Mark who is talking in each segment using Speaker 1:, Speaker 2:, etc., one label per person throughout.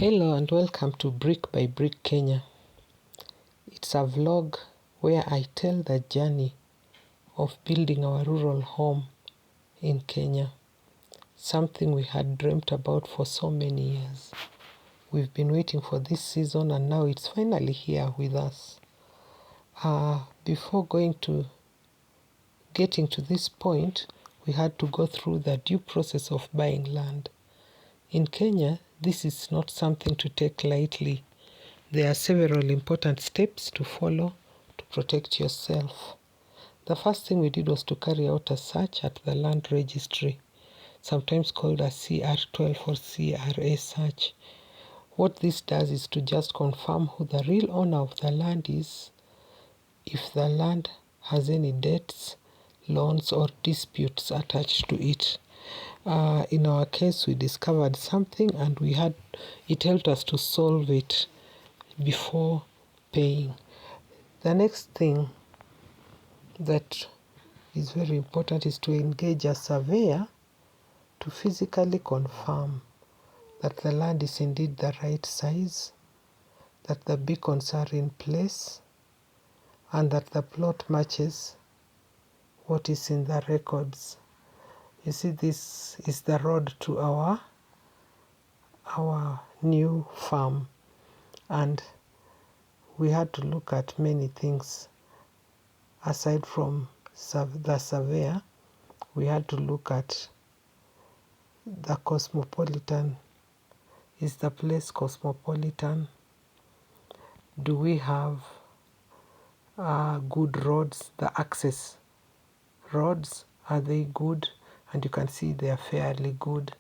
Speaker 1: Hello and welcome to Brick by Brick Kenya. It's a vlog where I tell the journey of building our rural home in Kenya. Something we had dreamt about for so many years. We've been waiting for this season and now it's finally here with us. Before getting to this point, we had to go through the due process of buying land. In Kenya, this is not something to take lightly. There are several important steps to follow to protect yourself. The first thing we did was to carry out a search at the land registry, sometimes called a CR12 or CRA search. What this does is to just confirm who the real owner of the land is, if the land has any debts, loans or disputes attached to it. In our case, we discovered something and it helped us to solve it before paying. The next thing that is very important is to engage a surveyor to physically confirm that the land is indeed the right size, that the beacons are in place, and that the plot matches what is in the records. You see, this is the road to our new farm, and we had to look at many things. Aside from the surveyor, we had to look at the cosmopolitan. Is the place cosmopolitan? Do we have good roads? The access roads, are they good? And you can see they are fairly good.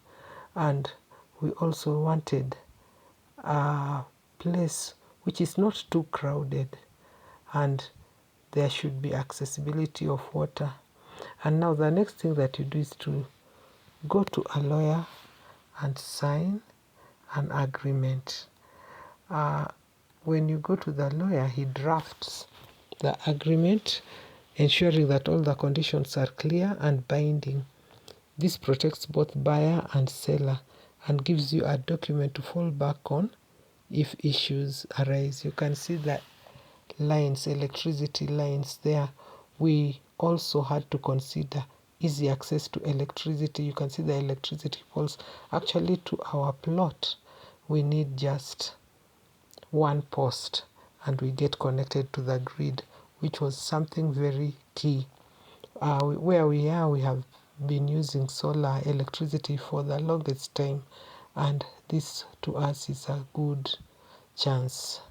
Speaker 1: And we also wanted a place which is not too crowded, and there should be accessibility of water. And now the next thing that you do is to go to a lawyer and sign an agreement. When you go to the lawyer, he drafts the agreement, ensuring that all the conditions are clear and binding. This protects both buyer and seller and gives you a document to fall back on if issues arise. You can see the lines, electricity lines there. We also had to consider easy access to electricity. You can see the electricity poles. Actually, to our plot, we need just one post and we get connected to the grid, which was something very key. Where we are, we have been using solar electricity for the longest time, and this to us is a good chance.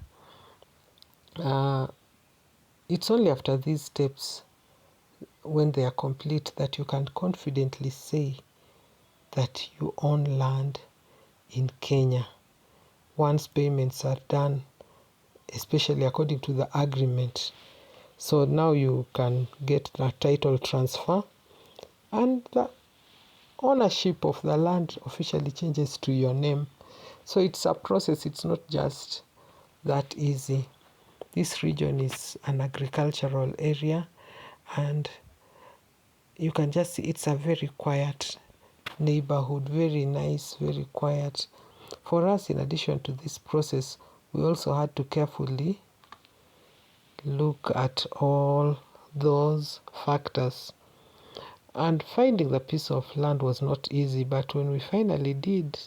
Speaker 1: It's only after these steps, when they are complete, that you can confidently say that you own land in Kenya. Once payments are done, especially according to the agreement. So now you can get the title transfer and the ownership of the land officially changes to your name. So it's a process, it's not just that easy. This region is an agricultural area, and you can just see it's a very quiet neighborhood, very nice, very quiet. For us, in addition to this process, we also had to carefully look at all those factors. And finding the piece of land was not easy, but when we finally did,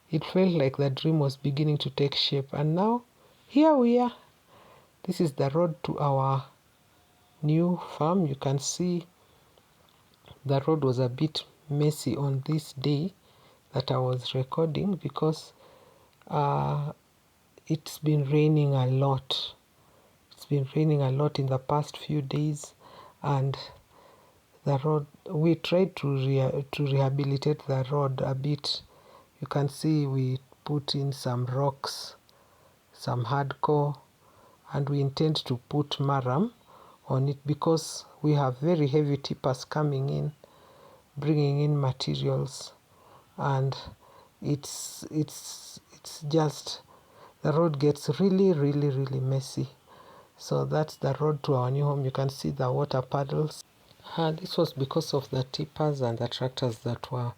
Speaker 1: it felt like the dream was beginning to take shape. And now, here we are. This is the road to our new farm. You can see the road was a bit messy on this day that I was recording because it's been raining a lot. It's been raining a lot in the past few days, and the road, we tried to rehabilitate the road a bit. You can see we put in some rocks, some hardcore, and we intend to put maram on it because we have very heavy tippers coming in, bringing in materials, and it's just, the road gets really messy. So that's the road to our new home. You can see the water puddles. This was because of the tippers and the tractors that were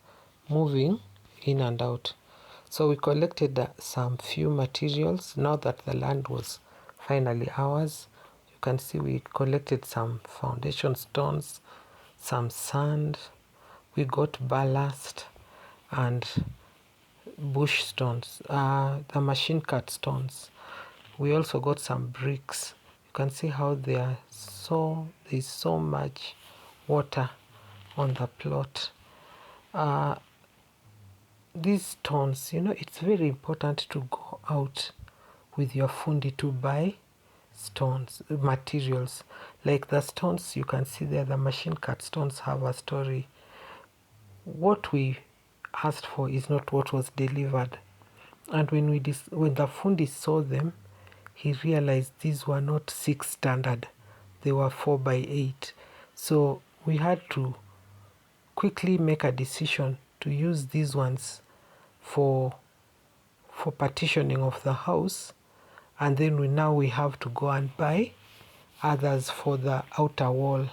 Speaker 1: moving in and out. So we collected some few materials. Now that the land was finally ours, you can see we collected some foundation stones, some sand, we got ballast and bush stones, the machine cut stones. We also got some bricks. You can see how there's so much water on the plot. These stones, it's very important to go out with your fundi to buy stones, materials. Like the stones you can see there, the machine cut stones have a story. What we asked for is not what was delivered. And when the fundi saw them, he realized these were not 6 standard. They were 4x8. So we had to quickly make a decision to use these ones for partitioning of the house, and then we have to go and buy others for the outer wall.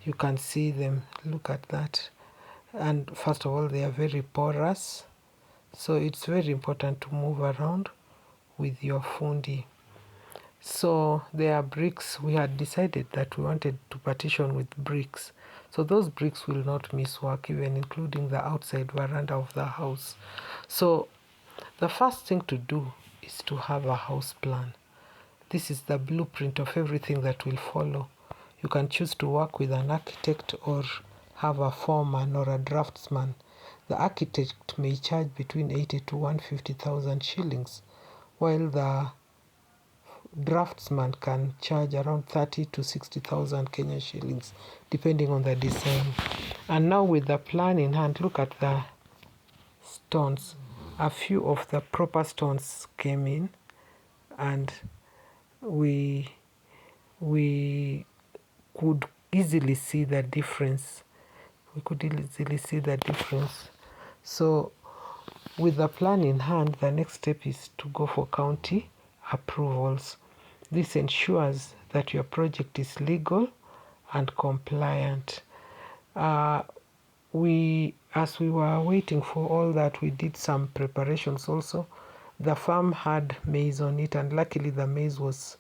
Speaker 1: You can see them, look at that. And first of all, they are very porous, so it's very important to move around with your fundi. So there are bricks. We had decided that we wanted to partition with bricks, so those bricks will not miss work, even including the outside veranda of the house. So the first thing to do is to have a house plan. This is the blueprint of everything that will follow. You can choose to work with an architect or have a foreman or a draftsman. The architect may charge between 80 to 150,000 shillings, while the draftsman can charge around 30 to 60,000 Kenya shillings, depending on the design. And now with the plan in hand, look at the stones. A few of the proper stones came in, and we could easily see the difference. So with the plan in hand, the next step is to go for county approvals. This ensures that your project is legal and compliant. As we were waiting for all that, we did some preparations also. The farm had maize on it, and luckily the maize was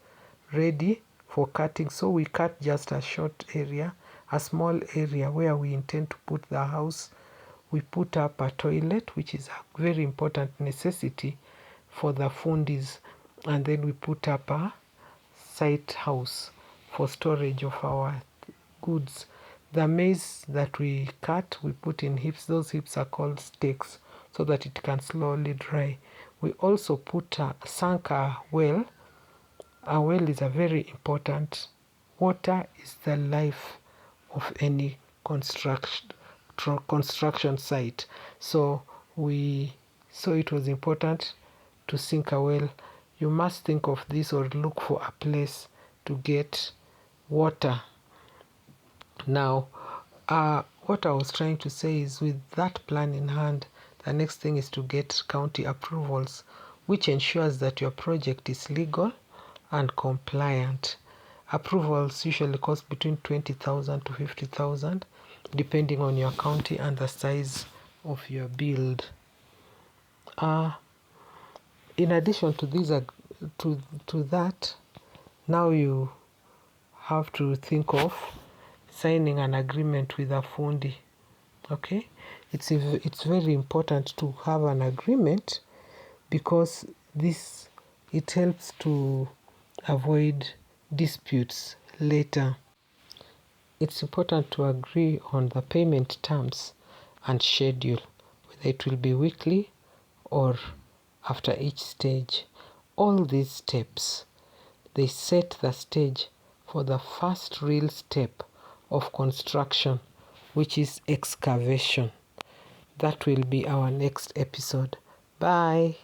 Speaker 1: ready for cutting, so we cut just a short area, a small area where we intend to put the house. We put up a toilet, which is a very important necessity for the fundis, and then we put up a site house for storage of our goods. The maize that we cut, we put in heaps. Those heaps are called stakes, so that it can slowly dry. We also sunk a well. A well is a very important. Water is the life of any construction site. So it was important to sink a well. You must think of this or look for a place to get water. Now, what I was trying to say is, with that plan in hand, the next thing is to get county approvals, which ensures that your project is legal and compliant. Approvals usually cost between 20,000 to 50,000, depending on your county and the size of your build. In addition to these, to that, now you have to think of signing an agreement with a fundi. Okay, it's very important to have an agreement, because it helps to avoid disputes later. It's important to agree on the payment terms and schedule, whether it will be weekly or after each stage. All these steps, they set the stage for the first real step of construction, which is excavation. That will be our next episode. Bye.